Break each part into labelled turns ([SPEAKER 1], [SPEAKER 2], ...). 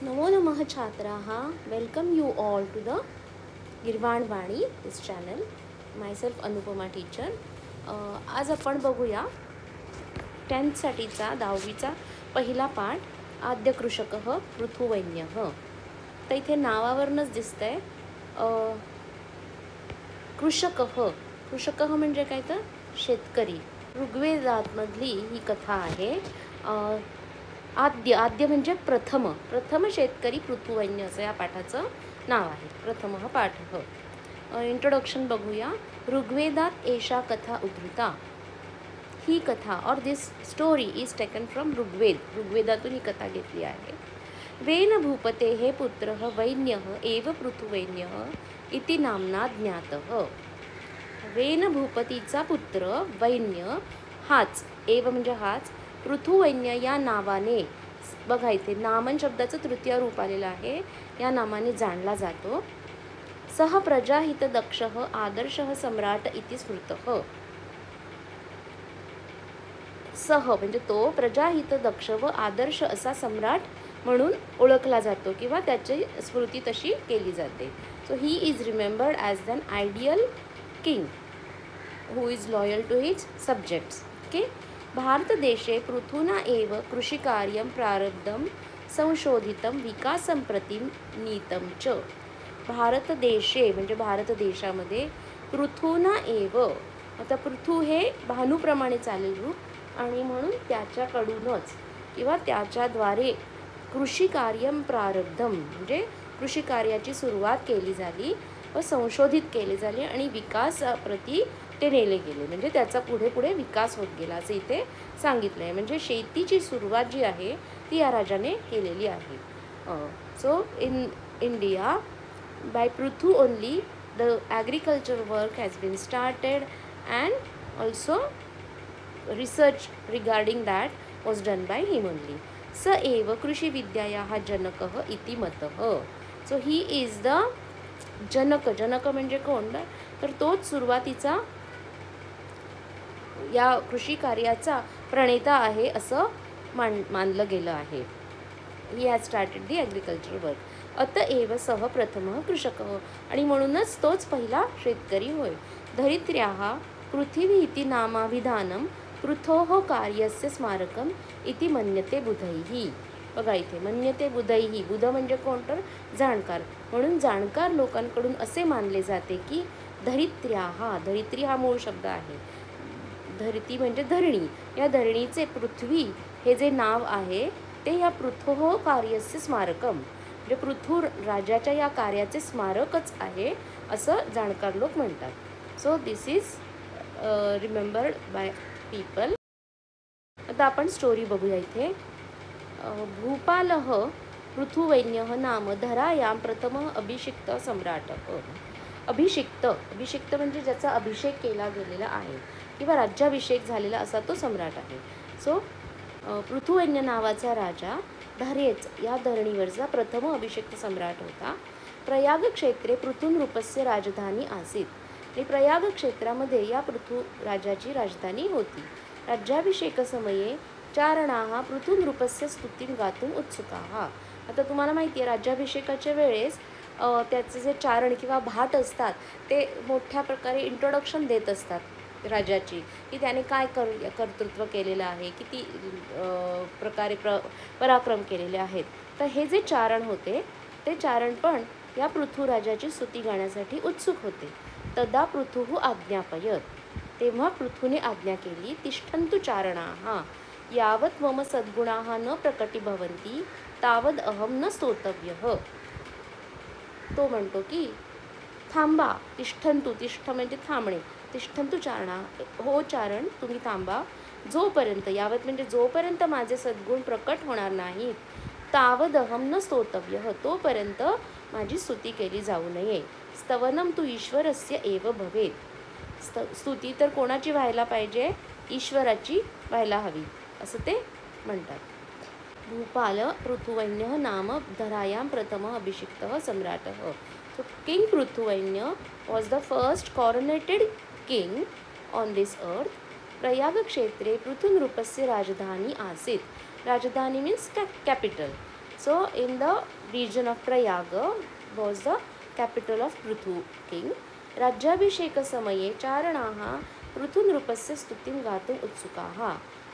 [SPEAKER 1] नमो नमः छात्राः, welcome you all to the Girvanavani this channel. Myself Anupama teacher. आज आपण बघूया 10thसाठीचा 10वीचा पहिला पाठ आद्य कृषकः पृथुवैन्यः. तर इथे नावावरूनच दिसतंय कृषकः म्हणजे काय तर शेतकरी. ऋग्वेदामधली ही कथा आहे. आद्य म्हणजे प्रथम शेतकरी पृथुवैन्य असं या पाठाचं नाव आहे. प्रथम हा पाठ. इंट्रोडक्शन बघूया. ऋग्वेदात एषा कथा उद्धृता. ही कथा और दिस स्टोरी इज टेकन फ्रॉम ऋग्वेदातून ही कथा घेतली आहे. वेन भूपतेः पुत्रः वैन्यः एव पृथुवैन्यः इति नामना ज्ञातः. वेन भूपतीचा पुत्र वैन्य हाच, एव म्हणजे हाच, पृथुवैन्य या नावाने, बघा इथे नामन शब्दाचं तृतीय रूप आलेलं आहे, या नामाने जाणला जातो. सह प्रजाहितदक्षः आदर्शः सम्राट इति स्मृतः. सह म्हणजे तो प्रजाहितदक्ष व आदर्श असा सम्राट म्हणून ओळखला जातो किंवा त्याची स्मृती तशी केली जाते. So he is remembered as an ideal king who is loyal to his subjects. Okay. भारतदेशे पृथुना एव कृषिकार्यं प्रारब्धं संशोधितं विकासं प्रति नीतं च. भारतदेशे म्हणजे भारत देशामध्ये पृथुना एव, आता पृथू हे भानूप्रमाणे चालेल रूप आणि म्हणून त्याच्याकडूनच किंवा त्याच्याद्वारे कृषिकार्यं प्रारब्धं म्हणजे कृषिकार्याची सुरुवात केली झाली व संशोधित केली झाली आणि विकासाप्रती ते नेले गेले, म्हणजे त्याचा पुढे विकास होत गेला असं इथे सांगितलं आहे. म्हणजे शेतीची सुरुवात जी आहे ती या राजाने केलेली आहे. So in India by Prithu only the agriculture work has been started and also research regarding that was done by him only. स एव कृषिविद्यायाः जनकः इति मतः. So he is the janak म्हणजे कोण, तर तोच सुरुवातीचा या कृषी कार्याचा प्रणेता आहे असं मानलं गेलं आहे. He has started the agriculture work. अतएव सह प्रथमः कृषकः, आणि म्हणूनच तोच पहिला शेतकरी होय. धरित्र्याः पृथिवी इति नामाभिधानं पृथोः कार्यस्य स्मारकम् इति मन्यते बुधैः. बघा इथे मन्यते बुधैः, बुध म्हणजे कोण तर जाणकार, म्हणून जाणकार लोकांकडून असे मानले जाते की धरित्र्याः, धरित्री हा मूळ शब्द आहे, धरती म्हणजे धरणी, या धरणीचे पृथ्वी हे जे नाव आहे ते या पृथोः कार्यस्य स्मारकम म्हणजे पृथू राजाच्या या कार्याचे स्मारकच आहे असं जाणकार लोक म्हणतात. So this is remembered by people. आता आपण स्टोरी बघूया इथे. भूपालः पृथुवैन्यः नाम धरायां प्रथमः अभिषिक्त सम्राटः. अभिषिक्त म्हणजे ज्याचा अभिषेक केला गेलेला आहे किंवा राज्याभिषेक झालेला असा तो सम्राट आहे. सो पृथुवैन्य नावाचा राजा धरेच या धरणीवरचा प्रथम अभिषिक्त सम्राट होता. प्रयाग क्षेत्रे पृथुनृपस्य राजधानी आसीत. आणि प्रयाग क्षेत्रामध्ये या पृथु राजाची राजधानी होती. राज्याभिषेकसमये चारणाः पृथुनृपस्य स्तुतिं गातुम् उत्सुकाः. आता तुम्हाला माहिती आहे राज्याभिषेकाच्या वेळेस त्याचे जे चारण किंवा भाट असतात ते मोठ्या प्रकारे इंट्रोडक्शन देत असतात राजाची, की त्याने काय कर्तृत्व केलेलं आहे, किती प्रकारे पराक्रम केलेले आहेत. तर हे जे चारण होते ते चारण पण या पृथुराजाची स्तुती गाण्यासाठी उत्सुक होते. तदा पृथुः आज्ञापयत, तेव्हा पृथूने आज्ञा केली. तिष्ठन्तु चारणाः यावत् मम सद्गुणाः न प्रकटीभवन्ति तावद् अहं न स्तोतव्यः. तो म्हणतो की थांबा, तिष्ठन्तु, तिष्ठ म्हणजे थांबणे, तिष्ठन्तु चारणा, हो चारण तुम्ही थांबा, जोपर्यंत, यावत म्हणजे जोपर्यंत माझे सद्गुण प्रकट होणार नाहीत, तावद अहम न स्तोतव्यः, तोपर्यंत माझी स्तुती केली जाऊ नये. स्तवनम तु ईश्वरस्य एव भवेत. स्तुती तर कोणाची व्हायला पाहिजे, ईश्वराची व्हायला हवी असं ते म्हणतात. भूपाल पृथुवैन्यः नाम धरायां प्रथमः अभिषिक्तः सम्राटः. So King Prithuvainya was the first coronated king on this earth. Prayag क्षेत्रे पृथुनृपस्य राजधानी आसीत. राजधानी means capital. So in the region of Prayaga was the capital of Prithu king. राज्याभिषेकसमये चारणाः पृथुनृपस्य स्तुतिं गातुम् उत्सुकाः.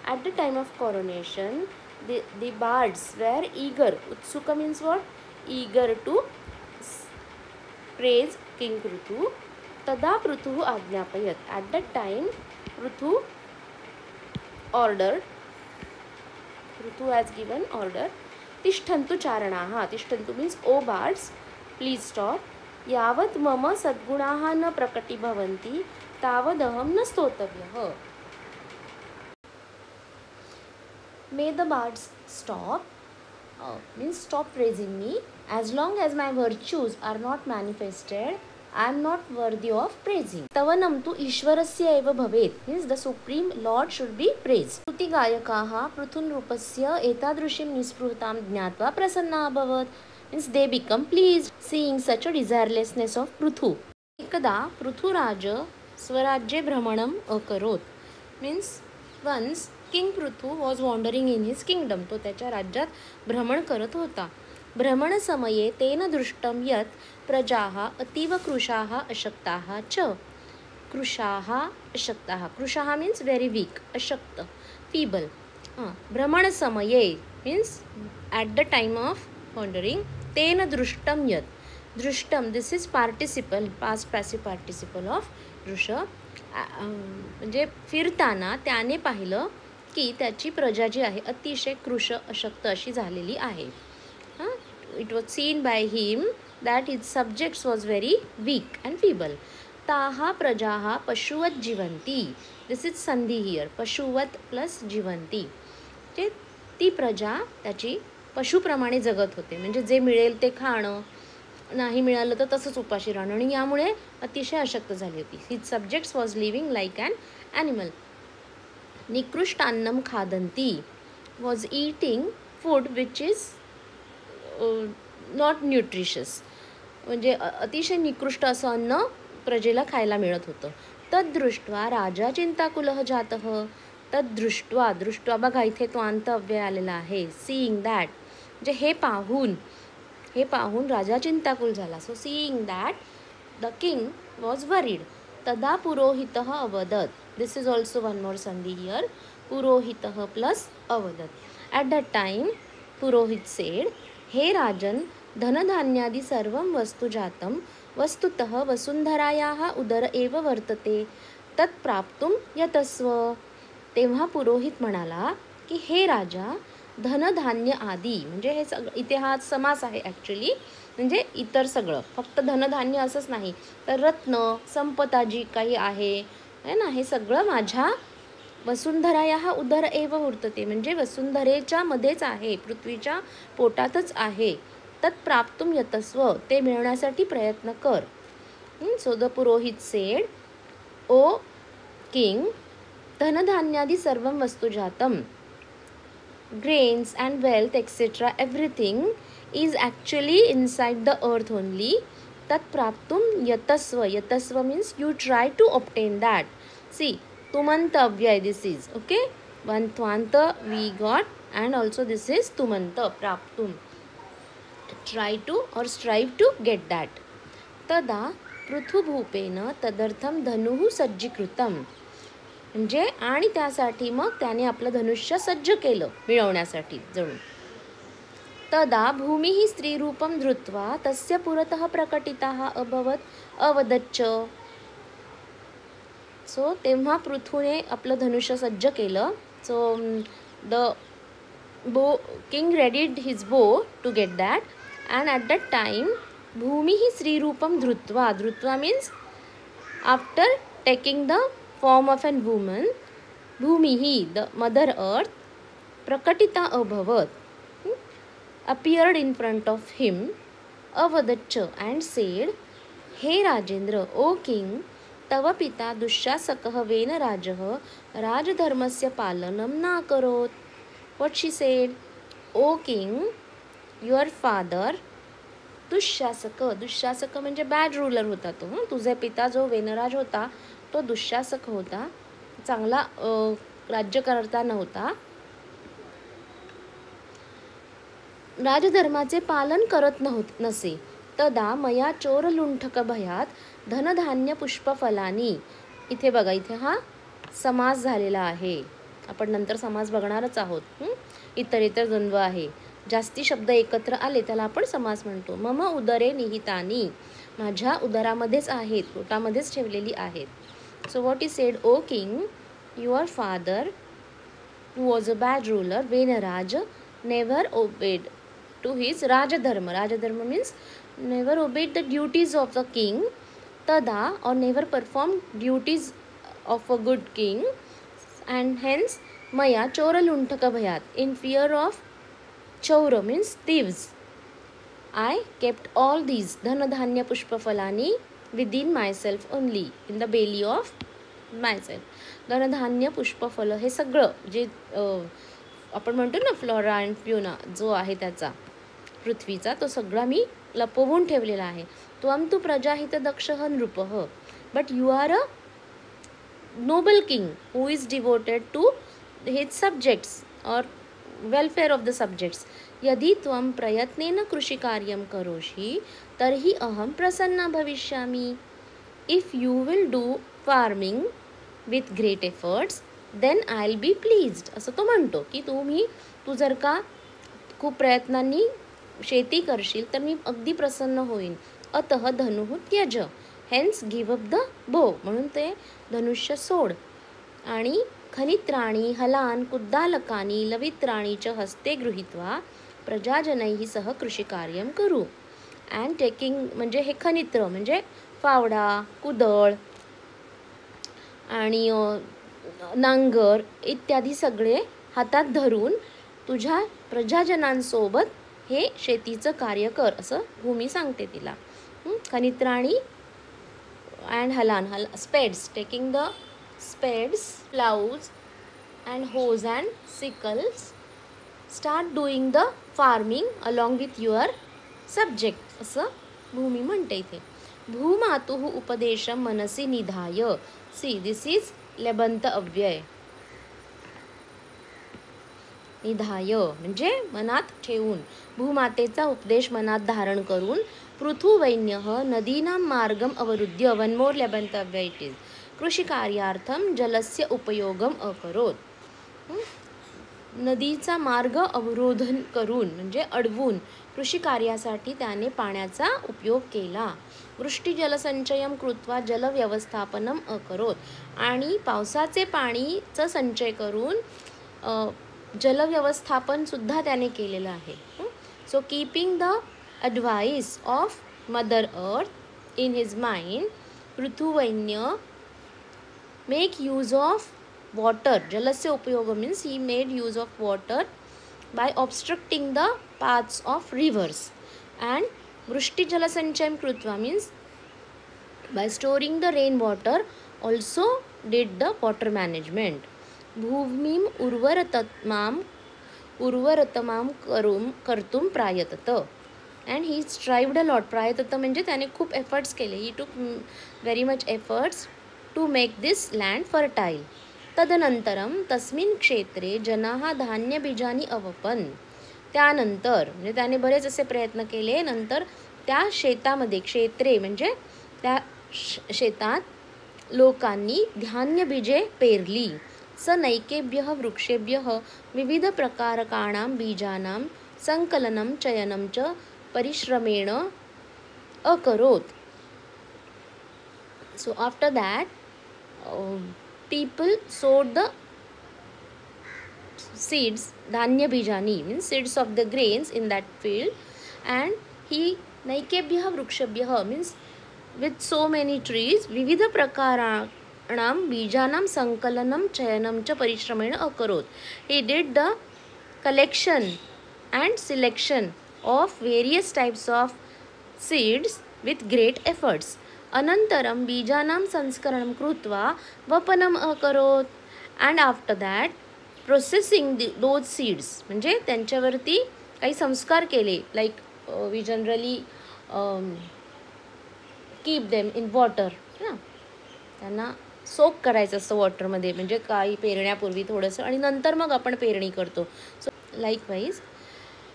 [SPEAKER 1] At the time of coronation, the bards were eager. Utsuka means what? Eager to praise King Prithu. Tada Prithu ajnapayat. At that time, Prithu ordered. Prithu has given order. Tishtantu charanaha. Tishtantu means, O bards, please stop. Yavat mama sadgunaha na prakati bhavanti tavadaham na stotavyah. May the bards stop. Means stop praising me. As long as my virtues are not manifested, I am not worthy of praising. Tavanam tu ishwarasya eva bhavet. Means the supreme Lord should be praised. Stuti gayakaha pruthunrupasya etadrushim nispruhatam jnatva prasanna abhavat. Means they become pleased seeing such a desirelessness of Pruthu. Ekada Pruthuraja swarajye brahmanam akarot. Means once King Prithu was wandering in his kingdom. तो त्याच्या राज्यात भ्रमण करत होता. भ्रमण समये तेन दृष्टम यत् प्रजाः अतीव कृशाः अशक्ताः च. कृशाः अशक्ताः. कृशाः means very weak. अशक्त feeble. भ्रमण समये means at the time of wandering. तेन दृष्टम यत्. दृष्टम this is participle, past passive participle of दृश. म्हणजे फिरताना त्याने पाहिलं की त्याची प्रजा जी आहे अतिशय कृश अशक्त अशी झालेली आहे. It was seen by him that his subjects was very weak and feeble. ताहा प्रजाः पशुवत जीवंती. This is sandhi here. पशुवत प्लस जीवंती म्हणजे ती प्रजा त्याची पशुप्रमाणे जगत होते. म्हणजे जे मिळेल ते खाणं, नाही मिळालं तर तसंच उपाशी राहणं, आणि यामुळे अतिशय अशक्त झाली होती. His subjects was living like an animal. निकृष्टान्नम खादंती was eating food which is not nutritious. म्हणजे अतिशय निकृष्ट असं अन्न प्रजेला खायला मिळत होतं. तद्दृष्ट्वा राजा चिंताकुलः जातः. तद्दृष्ट्वा, दृष्ट्वा बघा इथे तो अंतव्यय आलेला आहे. सीइंग दॅट म्हणजे हे पाहून राजा चिंताकुल झाला. So seeing that the king was worried. तदा पुरोहितः अवदत. This is also one more संधी हिअर. पुरोहितः प्लस अवदत. At that time purohit said, हे राजन धनधान्यादि सर्वं वस्तु जातं वस्तुतः वसुंधरायाः उदर एव वर्तते तत्प्राप्तुं यतस्व. तेव्हा पुरोहित म्हणाला की हे राजा, धनधान्य आदी म्हणजे हे सगळं, इथे हा समास आहे ॲक्च्युली, म्हणजे इतर सगळं, फक्त धनधान्य असंच नाही तर रत्न संपदा जी काही आहे ना, हे सगळं माझ्या वसुंधरायाः उदर एव वर्तते म्हणजे वसुंधरेच्या मध्येच आहे, पृथ्वीच्या पोटातच आहे. तत्प्राप्तुं यतस्व, ते मिळवण्यासाठी प्रयत्न कर. So the purohit said, O king, धनधान्यादि सर्वं वस्तु जातं, grains and wealth etc, everything is actually inside the earth only. tat praptum yatasva. Yatasva means you try to obtain that. See, tumanta avyay, this is okay. One twanta we got, and also this is tumanta praptum. Try to or strive to get that. tada Prithu Bhupen तदर्थम धनुः सज्जीकृतम. म्हणजे आणि त्यासाठी मग त्याने आपलं धनुष्य सज्ज केलं मिळवण्यासाठी जणू. तदा भूमिः स्त्रीरूपं धृत्वा तस्य पुरतः प्रकटिताः अभवत् अवदच्च. सो तेव्हा पृथूने आपलं धनुष्य सज्ज केलं. So the king readied his bow to get that, and at that time भूमिः स्त्रीरूपं धृत्वा. धृत्वा means after taking the form of an woman, Bhumihi, the mother earth, prakatita abhavat, appeared in front of him, avadacha, and said, हे Rajendra, O king, तव पिता दुःशासकः Wien राजः राजधर्मस्य पालनं नाकरोत्. What she said, O king, your father दुःशासक. दुःशासक म्हणजे bad ruler होता तो. तुझे पिता जो वेनराज होता तो दुःशासक होता, चांगला राज्यकर्ता नव्हता. राजधर्माचे पालन करत नसे तदा मया चोरलुंठक भयात धनधान्य पुष्पफलानी. इथे बघा, इथे हा समास झालेला आहे. आपण नंतर समास बघणारच आहोत. इतर द्वंद्व आहे. जास्ती शब्द एकत्र आले त्याला आपण समास म्हणतो. मम उदरे निहितानी, माझ्या उदरामध्येच आहेत, पोटामध्येच ठेवलेली आहेत. So what is said, O king, your father was a bad ruler when a raj never obeyed to his rajdharma. Rajdharma means never obeyed the duties of the king तदा, or never performed duties of a good king, and hence maya choralunthaka bhayat, in fear of chaura means thieves, I kept all these dhanadhanya pushpafalani within myself only, in the belly of myself. धनधान्य पुष्पफल हे सगळं जे आपण म्हणतो ना flora and फ्युना जो आहे त्याचा, पृथ्वीचा, तो सगळा मी लपवून ठेवलेला आहे. त्वं तु प्रजाहित दक्षः नृपः, but you are a noble king who is devoted to his subjects or welfare of the subjects. यदि त्वं प्रयत्नेन कृषिकार्यं करोषि तर्हि अहं प्रसन्ना भविष्यामि. If you will do farming with great efforts, then I'll be pleased. असं तो म्हणतो की तू जर का खूप प्रयत्नांनी शेती करशील तर मी अगदी प्रसन्न होईन. अतः धनुः त्यज, हेन्स गिव्ह अप द बो, म्हणून ते धनुष्य सोड. आणि खनित्राणी हलान कुद्दालकानी लवित्राणी च हस्ते गृहीत्वा प्रजाजनैः सह कृषिकार्यं करू. अँड टेकिंग म्हणजे हे खनित्र म्हणजे फावडा, कुदळ आणि नांगर इत्यादी सगळे हातात धरून तुझ्या प्रजाजनांसोबत हे शेतीचं कार्य कर, असं भूमी सांगते तिला. खनित्राणी अँड हलान, spades, taking the spades, ploughs and hoes and sickles, start doing the farming along with your subject, असं भूमी म्हणते इथे. भूमातुः उपदेशं मनसी निधाय. सी, दिस इज लेबंत अव्यय. निधाय म्हणजे मनात ठेवून, भूमातेचा उपदेश मनात धारण करून. पृथुवैन्यः नदीनां मार्गम अवरुद्ध्य, वन मोर लेबंत अव्यय इट इज, कृषिकार्यार्थं जलस्य उपयोगम अकरोत. नदीचा मार्ग अवरोधन करून म्हणजे अडवून कृषी कार्यासाठी त्याने पाण्याचा उपयोग केला. वृष्टी जलसंचयम कृत्वा जलव्यवस्थापनम अकरोत, आणि पावसाचे पाणीचा संचय करून जलव्यवस्थापन सुद्धा त्याने केलेलं आहे. So keeping the advice of Mother Earth in his mind, पृथुवैन्य make use of water. Jalasya upayoga means he made use of water by obstructing the paths of rivers. And Vrishti Jalasanchayam Krutva means by storing the rainwater also did the water management. Bhuvmim urvaratamam kartum prayatata. And he strived a lot. Prayatata म्हणजे त्याने खूप efforts केले. He took very much efforts to make this land fertile. तदनंतरम तस्मिन् क्षेत्रे जनाः धान्यबीजानि अवपन्. त्यानंतर म्हणजे त्याने बरेच असे प्रयत्न केले. नंतर त्या शेतामध्ये, क्षेत्रे म्हणजे त्या शेतात लोकांनी धान्यबीजे पेरली. स नैकेभ्यः वृक्षेभ्यः विविध प्रकारकाणां बीजानां संकलनं चयनं च परिश्रमेण अकरोत. So after that people sowed the seeds, dhanya bijani means seeds of the grains in that field, and he naikebhyah vrukshebhyah means with so many trees vividha prakaranam bijanam sankalanam chayanam cha parishramena akarot. He did the collection and selection of various types of seeds with great efforts. Anantaram bijanam sanskaranam krutva vapanam akarot, and after that processing those seeds म्हणजे त्यांच्यावरती काही संस्कार केले. like we generally keep them in water, त्यांना soak करायचं असतं वॉटरमध्ये, म्हणजे काही पेरण्यापूर्वी थोडंसं, आणि नंतर मग आपण पेरणी करतो. So likewise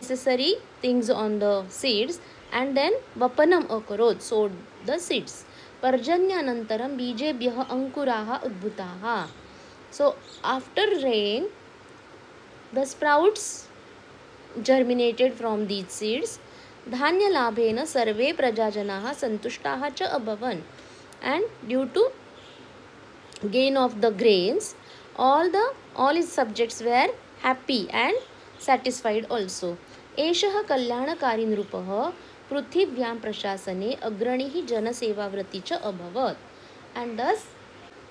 [SPEAKER 1] necessary things on the seeds, and then vapanam akarot, sowed the seeds. Parjanyanantaram bijebhyah ankuraha udbhutaha. So after rain, the sprouts germinated from these seeds. Dhanya labhena sarve prajajanaha santushtaha cha abhavan. And due to gain of the grains, all his subjects were happy and satisfied also. एषः कल्याणकारी नृपः पृथिव्यां प्रशासने अग्रणीः जनसेवाव्रती च अभवत्. And thus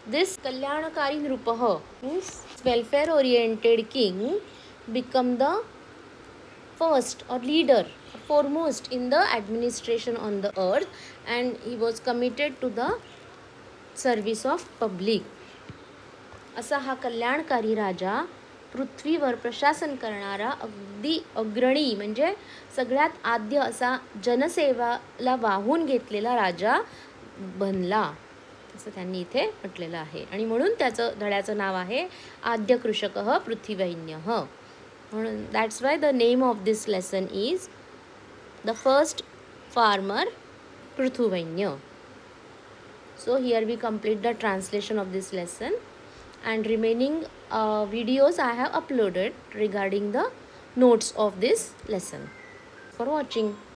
[SPEAKER 1] this कल्याणकारी नृपः means welfare oriented king become the first or leader, foremost in the administration on the earth, and he was committed to the service of public. असा हा कल्याणकारी राजा, पृथ्वीवर प्रशासन करणारा अगदी अग्रणी म्हणजे सगळ्यात आद्य असा जनसेवाला वाहून घेतलेला राजा बनला, असं त्यांनी इथे म्हटलेलं आहे. आणि म्हणून त्याचं धड्याचं नाव आहे आद्य कृषकः पृथ्वीवैन्यः. म्हणून that's why the name of this lesson is the first farmer Prithuvainya. So here we complete the translation of this lesson, and remaining videos I have uploaded regarding the notes of this lesson. For watching.